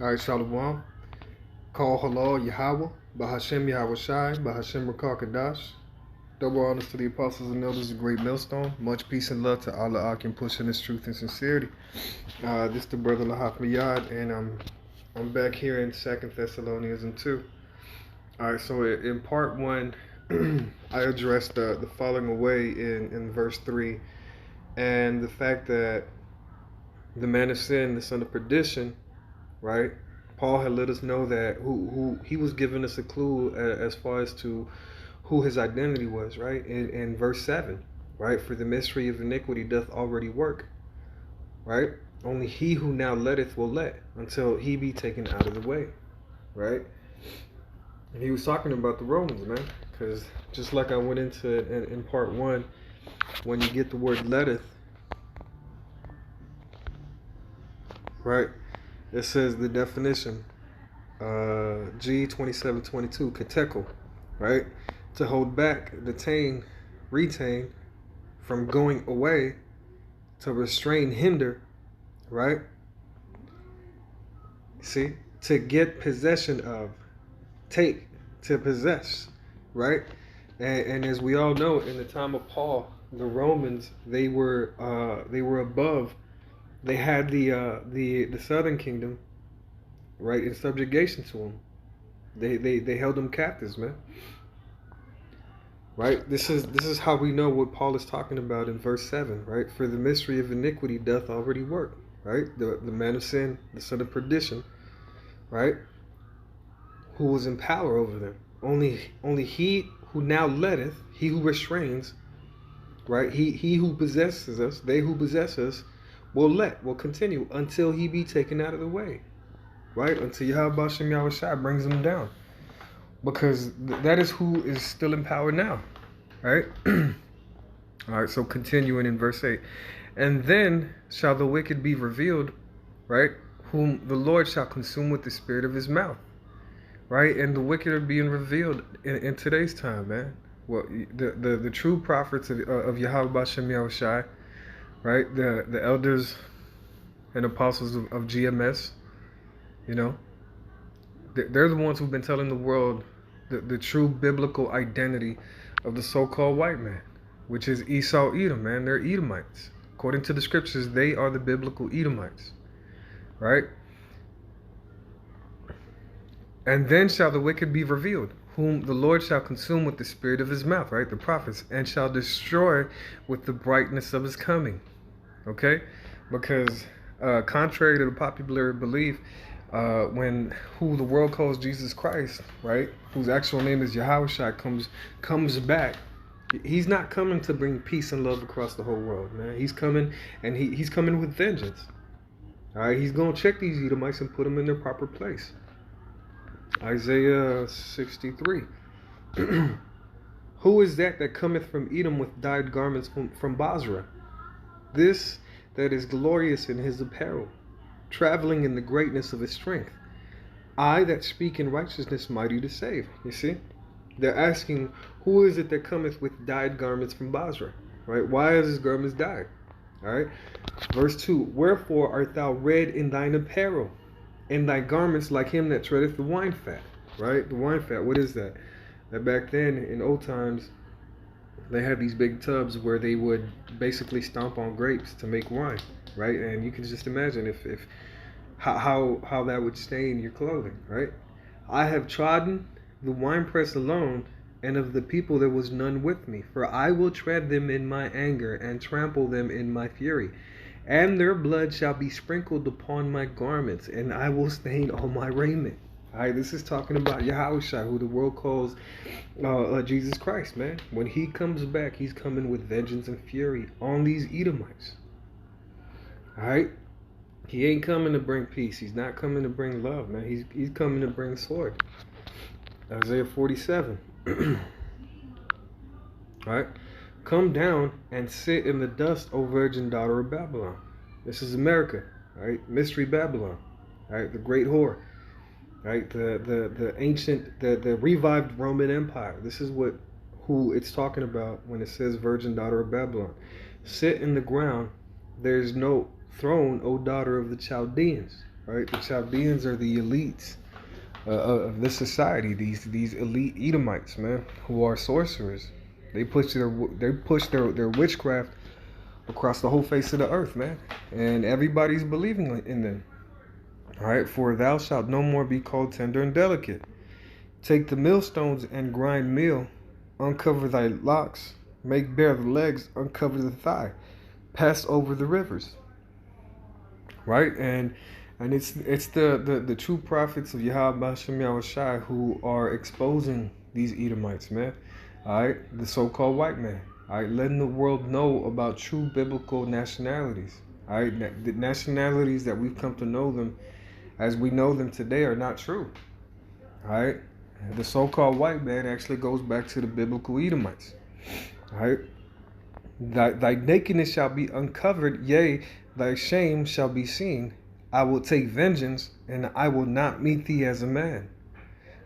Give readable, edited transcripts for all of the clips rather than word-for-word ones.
All right, Shalom. Call halal Yahweh, Bahashem Yahweh Shai, Bahashem Rakakadash. Double honors to the apostles and elders of Great Millstone. Much peace and love to Allah Akim pushing this truth and sincerity. This is the brother Lahaf Miyad, and I'm back here in 2nd Thessalonians and 2. All right, so in part 1, I addressed the falling away in verse 3, and the fact that the man of sin, the son of perdition, right? Paul had let us know that who he was giving us a clue as far as to who his identity was, right? In verse 7, right? For the mystery of iniquity doth already work, right? Only he who now letteth will let until he be taken out of the way, right? And he was talking about the Romans, man, because just like I went into in part 1, when you get the word letteth, right? It says the definition, G2722, katekel, right? To hold back, detain, retain, from going away, to restrain, hinder, right? See? To get possession of, take, to possess, right? And as we all know, in the time of Paul, the Romans, they were above. They had the southern kingdom, right, in subjugation to them. They held them captives, man. Right? This is how we know what Paul is talking about in verse 7, right? For the mystery of iniquity doth already work, right? The man of sin, the son of perdition, right? Who was in power over them. Only he who now letteth, he who restrains, right? He who possesses us, they who possess us, will continue until he be taken out of the way, right? Until Yahweh Shem Yahweh Shai brings them down, because that is who is still in power now, right? All right, so continuing in verse 8, and then shall the wicked be revealed, right? Whom the Lord shall consume with the spirit of his mouth, right? And the wicked are being revealed in today's time, man. Well, the true prophets of Yahweh Shem Yahweh Shai, right? The elders and apostles of GMS, you know, they're the ones who've been telling the world the true biblical identity of the so-called white man, which is Esau Edom, man. They're Edomites. According to the scriptures, they are the biblical Edomites, right? And then shall the wicked be revealed, whom the Lord shall consume with the spirit of his mouth, right? The prophets, and shall destroy with the brightness of his coming. Okay? Because contrary to the popular belief, when who the world calls Jesus Christ, right? Whose actual name is Yahushua, comes back, he's not coming to bring peace and love across the whole world, man. He's coming, and he's coming with vengeance. All right? He's going to check these Edomites and put them in their proper place. Isaiah 63. Who is that cometh from Edom with dyed garments from Basra? This that is glorious in his apparel, traveling in the greatness of his strength. I that speak in righteousness, mighty to save. You see? They're asking, who is it that cometh with dyed garments from Basra? Right? Why is his garments dyed? All right? Verse 2, wherefore art thou red in thine apparel, and thy garments like him that treadeth the wine fat? Right? The wine fat, what is that? That back then, in old times, they had these big tubs where they would basically stomp on grapes to make wine, right? And you can just imagine if how that would stain your clothing, right? I have trodden the winepress alone, and of the people there was none with me. For I will tread them in my anger, and trample them in my fury. And their blood shall be sprinkled upon my garments, and I will stain all my raiment. All right, this is talking about Yahushua, who the world calls Jesus Christ, man. When he comes back, he's coming with vengeance and fury on these Edomites. All right? He ain't coming to bring peace. He's not coming to bring love, man. He's coming to bring sword. Isaiah 47. All right? Come down and sit in the dust, O virgin daughter of Babylon. This is America, right? Mystery Babylon, right? The great whore, right? The ancient, the revived Roman Empire. This is who it's talking about when it says virgin daughter of Babylon. Sit in the ground. There's no throne, O daughter of the Chaldeans. right? The Chaldeans are the elites of this society. These elite Edomites, man, who are sorcerers. They push their witchcraft across the whole face of the earth, man, and everybody's believing in them. All right, for thou shalt no more be called tender and delicate. Take the millstones and grind meal, uncover thy locks, make bare the legs, uncover the thigh, pass over the rivers. Right, and it's the true prophets of Yahweh Bashem Yahushai who are exposing these Edomites, man. All right, the so-called white man. All right, letting the world know about true biblical nationalities. All right, the nationalities that we've come to know them as we know them today are not true. All right, the so-called white man actually goes back to the biblical Edomites. All right, thy nakedness shall be uncovered, yea, thy shame shall be seen. I will take vengeance, and I will not meet thee as a man.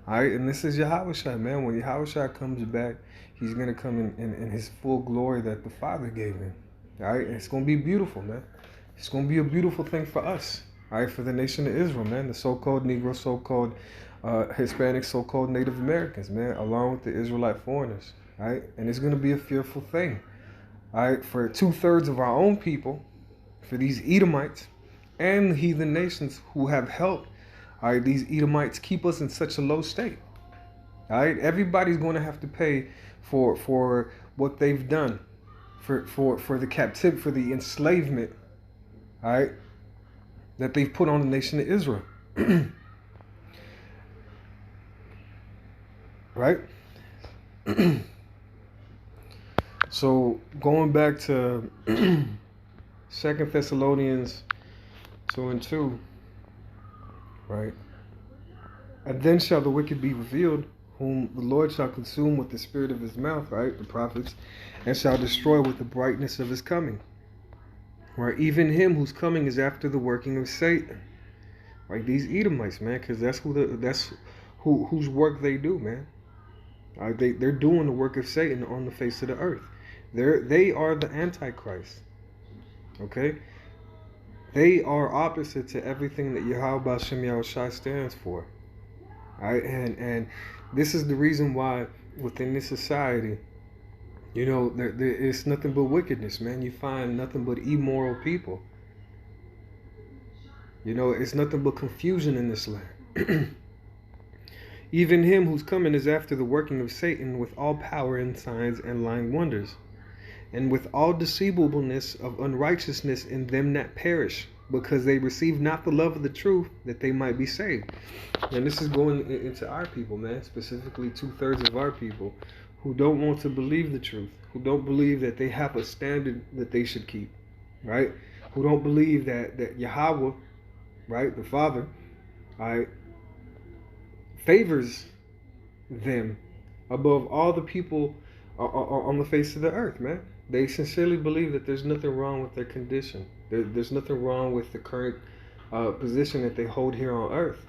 All right, and this is Yahushua, man. When Yahushua comes back, he's going to come in his full glory that the Father gave him. All right, and it's going to be beautiful, man. It's going to be a beautiful thing for us, all right, for the nation of Israel, man, the so-called Negro, so-called Hispanic, so-called Native Americans, man, along with the Israelite foreigners, all right? And it's going to be a fearful thing, all right, for 2/3 of our own people, for these Edomites and the heathen nations who have helped, all right, these Edomites keep us in such a low state. All right, everybody's going to have to pay for what they've done, for the captivity, for the enslavement, all right, that they've put on the nation of Israel. Right? So going back to 2 Thessalonians 2:2, right? And then shall the wicked be revealed, whom the Lord shall consume with the spirit of his mouth, right? The prophets, and shall destroy with the brightness of his coming. Right? Even him whose coming is after the working of Satan. Right? These Edomites, man, because that's whose work they do, man. Right? They're doing the work of Satan on the face of the earth. They are the Antichrist. Okay? They are opposite to everything that Yahweh Bashem Yahushai stands for. Right? And this is the reason why within this society, you know, it's nothing but wickedness, man. You find nothing but immoral people. You know, it's nothing but confusion in this land. Even him whose coming is after the working of Satan with all power and signs and lying wonders, and with all deceivableness of unrighteousness in them that perish, because they receive not the love of the truth, that they might be saved. And this is going into our people, man, specifically 2/3 of our people who don't want to believe the truth, who don't believe that they have a standard that they should keep, right? Who don't believe that Yahweh, right, the Father, right, favors them above all the people on the face of the earth, man. They sincerely believe that there's nothing wrong with their condition. There's nothing wrong with the current position that they hold here on earth.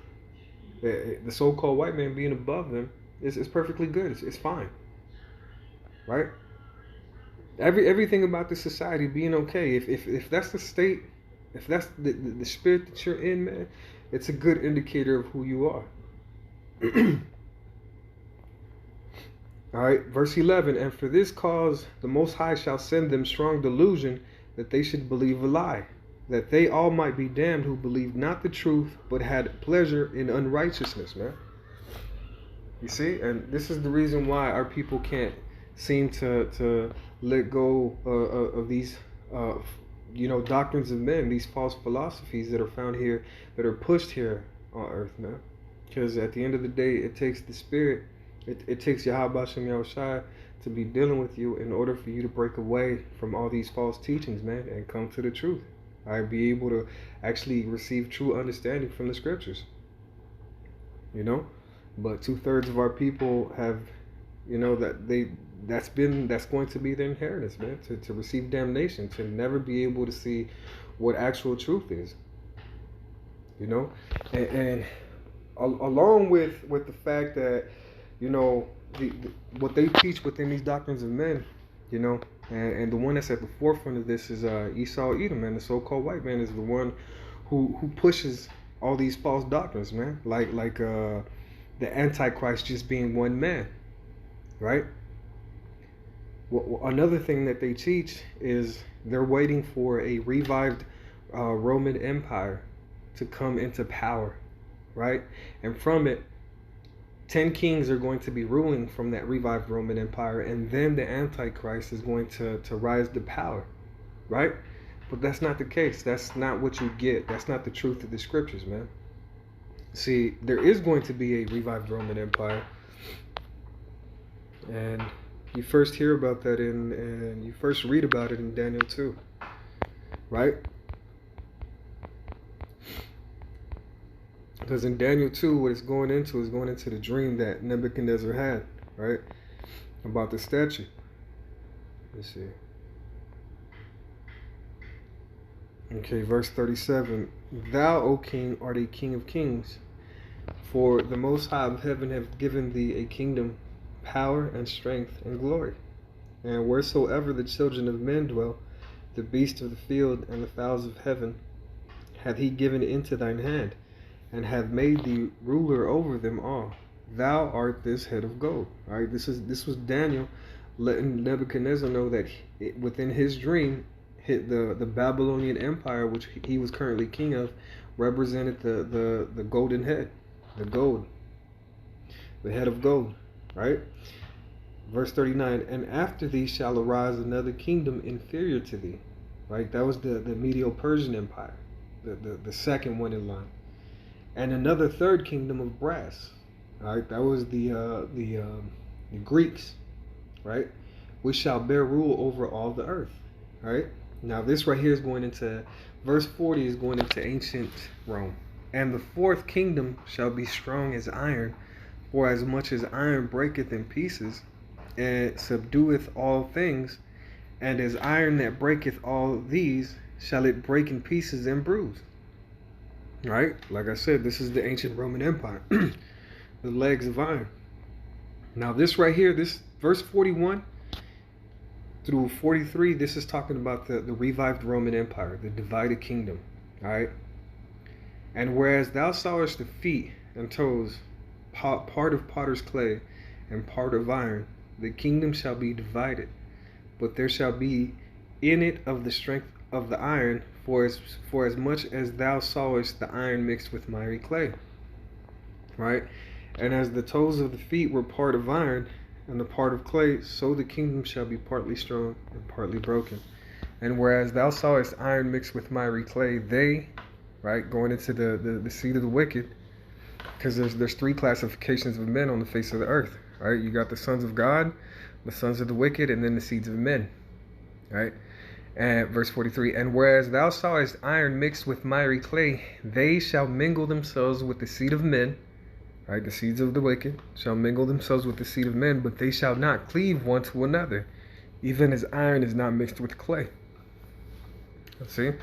The so-called white man being above them is perfectly good. It's fine, right? Everything about the society being okay. If that's the state, if that's the spirit that you're in, man, it's a good indicator of who you are. All right, verse 11, and for this cause the Most High shall send them strong delusion, that they should believe a lie, that they all might be damned who believed not the truth, but had pleasure in unrighteousness, man. You see, and this is the reason why our people can't seem to let go of these, doctrines of men, these false philosophies that are found here, that are pushed here on earth, man. Because at the end of the day, it takes the spirit. It takes Yahweh Bashem Yahushai to be dealing with you in order for you to break away from all these false teachings, man, and come to the truth. Be able to actually receive true understanding from the scriptures. You know, but 2/3 of our people have, you know, that's going to be their inheritance, man, to receive damnation, to never be able to see what actual truth is. You know, and along with the fact that, you know, what they teach within these doctrines of men, you know, and the one that's at the forefront of this is Esau Edom, and the so-called white man is the one who pushes all these false doctrines, man. Like the Antichrist just being one man, right? Well, another thing that they teach is they're waiting for a revived Roman Empire to come into power, right? And from it, 10 kings are going to be ruling from that revived Roman Empire, and then the Antichrist is going to rise to power, right? But that's not the case. That's not what you get. That's not the truth of the scriptures, man. See, there is going to be a revived Roman Empire, and you first hear about that and you first read about it in Daniel 2, right? Because in Daniel 2, what it's going into is going into the dream that Nebuchadnezzar had, right? About the statue. Let's see. Okay, verse 37. Thou, O king, art a king of kings, for the Most High of heaven hath given thee a kingdom, power, and strength, and glory. And wheresoever the children of men dwell, the beasts of the field and the fowls of heaven hath he given into thine hand, and hath made thee ruler over them all. Thou art this head of gold. All right, this was Daniel letting Nebuchadnezzar know that within his dream, the Babylonian Empire, which he was currently king of, represented the golden head, the gold, the head of gold, right? Verse 39, and after thee shall arise another kingdom inferior to thee, right? That was the Medo-Persian Empire, the second one in line. And another third kingdom of brass, right? That was the Greeks, right? Which shall bear rule over all the earth, right? Now this right here is going into, verse 40 is going into ancient Rome. And the fourth kingdom shall be strong as iron, for as much as iron breaketh in pieces, and subdueth all things, and as iron that breaketh all these, shall it break in pieces and bruise. Right? Like I said, this is the ancient Roman Empire, the legs of iron. Now this right here, this verse 41 through 43, this is talking about the revived Roman Empire, the divided kingdom. All right. And whereas thou sawest the feet and toes, part of potter's clay and part of iron, the kingdom shall be divided, but there shall be in it of the strength of the iron, for as much as thou sawest the iron mixed with miry clay. Right? And as the toes of the feet were part of iron and the part of clay, so the kingdom shall be partly strong and partly broken. And whereas thou sawest iron mixed with miry clay, they, right, going into the seed of the wicked, because there's three classifications of men on the face of the earth, right? You got the sons of God, the sons of the wicked, and then the seeds of men, right? And verse 43, and whereas thou sawest iron mixed with miry clay, they shall mingle themselves with the seed of men, right? The seeds of the wicked shall mingle themselves with the seed of men, but they shall not cleave one to another, even as iron is not mixed with clay. See?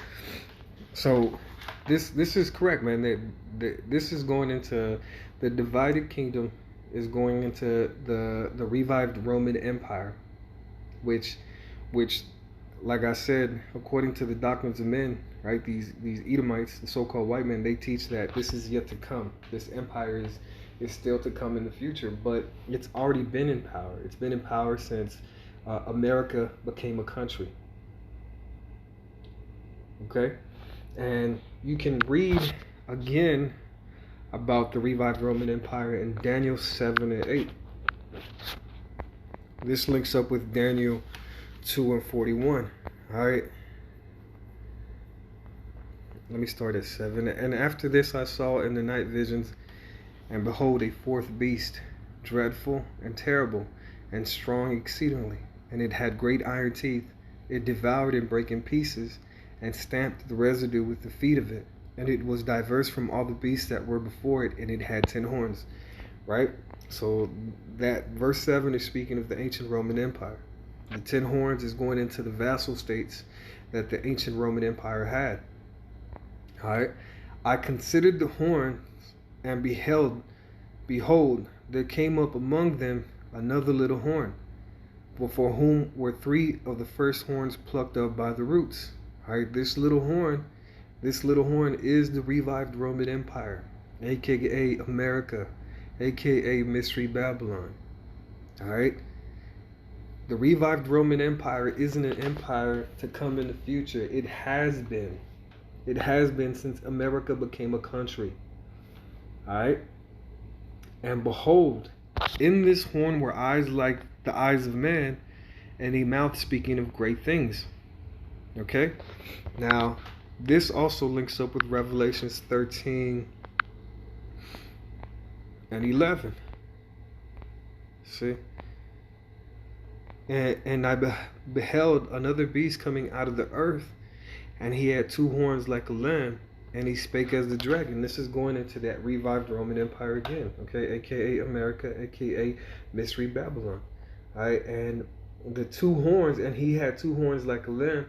So this is correct, man. This is going into the divided kingdom, is going into the revived Roman Empire, which like I said, according to the doctrines of men, right, these Edomites, the so-called white men, they teach that this is yet to come. This empire is still to come in the future, but it's already been in power. It's been in power since America became a country. Okay? And you can read again about the revived Roman Empire in Daniel 7 and 8. This links up with Daniel 2 and 41. All right. Let me start at 7. And after this I saw in the night visions, and behold, a fourth beast, dreadful and terrible, and strong exceedingly. And it had great iron teeth. It devoured and brake in pieces, and stamped the residue with the feet of it. And it was diverse from all the beasts that were before it, and it had 10 horns. Right? So that verse 7 is speaking of the ancient Roman Empire. The 10 horns is going into the vassal states that the ancient Roman Empire had. All right. I considered the horns, and behold, there came up among them another little horn, before whom were 3 of the first horns plucked up by the roots. All right. This little horn This little horn is the revived Roman Empire, aka America, aka Mystery Babylon. All right? The revived Roman Empire isn't an empire to come in the future. It has been. It has been since America became a country. All right? And behold, in this horn were eyes like the eyes of man, and a mouth speaking of great things. Okay? Now, this also links up with Revelations 13 and 11. See? And I beheld another beast coming out of the earth, and he had two horns like a lamb, and he spake as the dragon. This is going into that revived Roman Empire again, okay, aka America, aka Mystery Babylon. All right, and the two horns, and he had two horns like a lamb.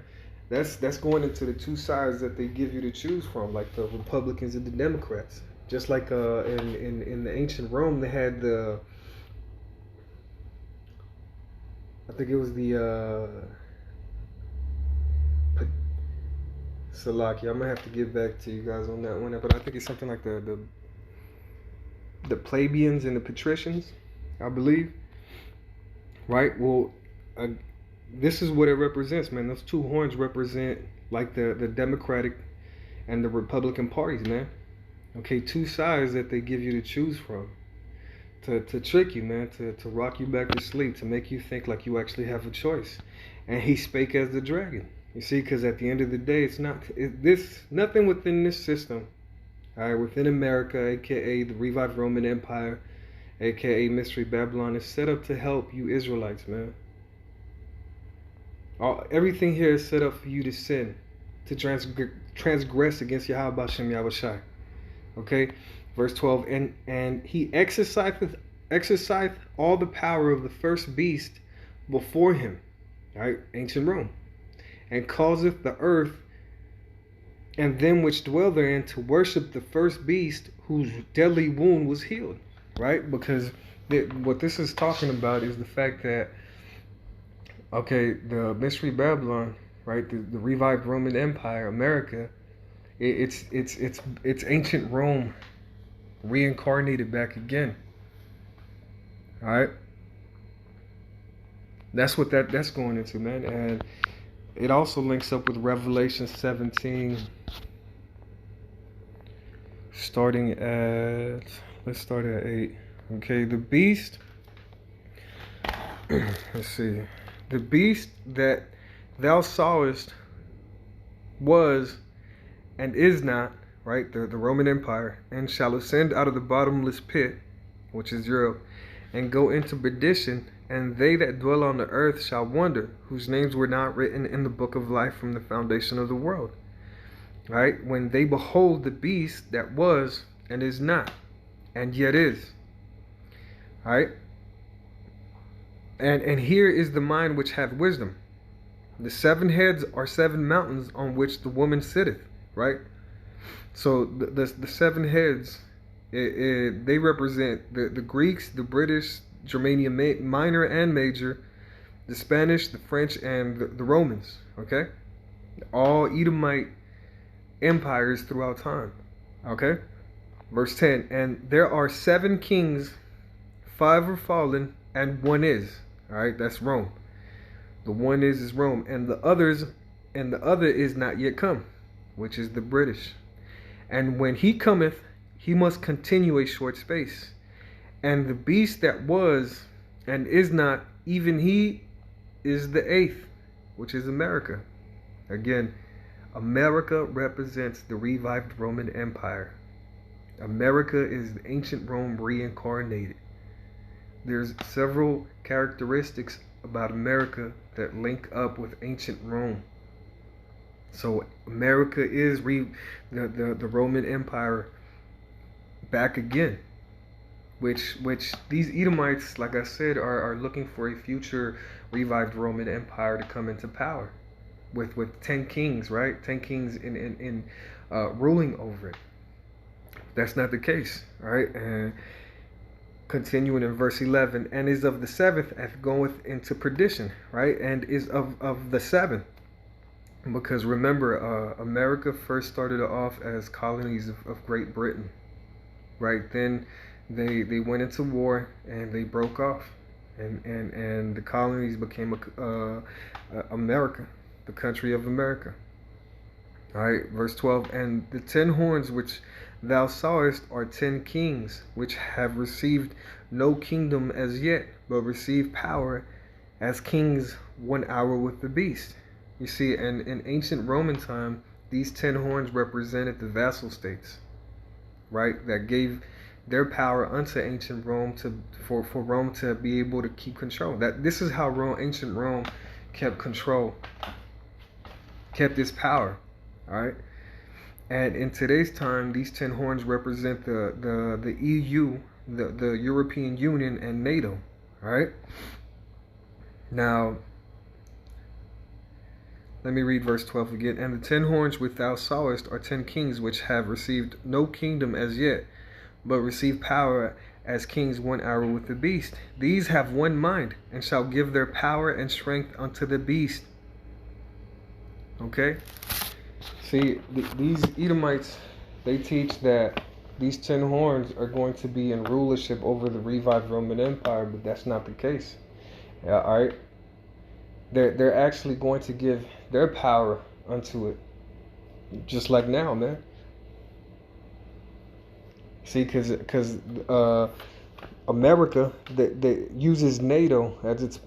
That's going into the two sides that they give you to choose from, like the Republicans and the Democrats. Just like in the ancient Rome, they had the, I think it was the Salaki. I'm gonna have to get back to you guys on that one, but I think it's something like the plebeians and the patricians, I believe. Right? Well, this is what it represents, man. Those two horns represent like the Democratic and the Republican parties, man. Okay, two sides that they give you to choose from. To trick you, man, to rock you back to sleep, to make you think like you actually have a choice. And he spake as the dragon. You see, because at the end of the day, nothing within this system, all right, within America, aka the revived Roman Empire, aka Mystery Babylon, is set up to help you Israelites, man. Everything here is set up for you to sin, to transgress against Yahweh Shem Yahushai. Okay? Verse 12, and he exerciseth all the power of the first beast before him, right? Ancient Rome, and causeth the earth and them which dwell therein to worship the first beast whose deadly wound was healed, right? Because what this is talking about is the fact that, okay, the Mystery Babylon, right? The revived Roman Empire, America, it's ancient Rome reincarnated back again. All right, that's what that's going into, man. And it also links up with Revelation 17, starting at, let's start at 8. Okay, the beast, let's see, the beast that thou sawest was and is not, right, the Roman Empire, and shall ascend out of the bottomless pit, which is Europe, and go into perdition, and they that dwell on the earth shall wonder, whose names were not written in the book of life from the foundation of the world, right, when they behold the beast that was and is not, and yet is, right, and here is the mind which hath wisdom. The 7 heads are 7 mountains on which the woman sitteth, right? So the 7 heads, they represent the Greeks, the British, Germania Minor and Major, the Spanish, the French, and the Romans. Okay, all Edomite empires throughout time. Okay, verse 10, and there are 7 kings, 5 are fallen, and 1 is. All right, that's Rome. The 1 is Rome, and the other is not yet come, which is the British. And when he cometh, he must continue a short space. And the beast that was and is not, even he is the 8th, which is America. Again, America represents the revived Roman Empire. America is ancient Rome reincarnated. There's several characteristics about America that link up with ancient Rome. So America is the Roman Empire back again, which these Edomites, like I said, are looking for a future revived Roman Empire to come into power, with 10 kings, right? 10 kings in ruling over it. That's not the case, right? And continuing in verse 11, and is of the 7th hath goeth into perdition, right? And is of the 7th. Because remember, America first started off as colonies of Great Britain, right? Then they went into war and they broke off, and the colonies became America, the country of America. All right, verse 12. And the 10 horns which thou sawest are 10 kings, which have received no kingdom as yet, but receive power as kings 1 hour with the beast. You see, and in ancient Roman time, these 10 horns represented the vassal states, right? That gave their power unto ancient Rome for Rome to be able to keep control. That this is how ancient Rome kept control, kept its power. All right. And in today's time, these 10 horns represent the EU, the European Union, and NATO. All right. Now, let me read verse 12 again. And the 10 horns which thou sawest are 10 kings, which have received no kingdom as yet, but receive power as kings 1 hour with the beast. These have one mind, and shall give their power and strength unto the beast. Okay? See, these Edomites, they teach that these 10 horns are going to be in rulership over the revived Roman Empire, but that's not the case. Yeah, all right? They're actually going to give their power unto it, just like now, man. See, because America that uses NATO as its,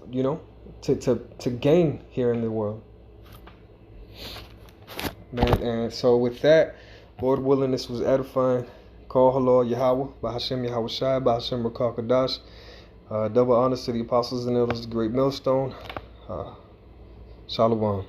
to gain here in the world, man. And so with that, Lord willing, this was edifying. Call halal Yahweh, Bahashem Yahweh Shai, Bahashem Rakal Kadash. Double honors to the apostles and elders of the great millstone. Shalom.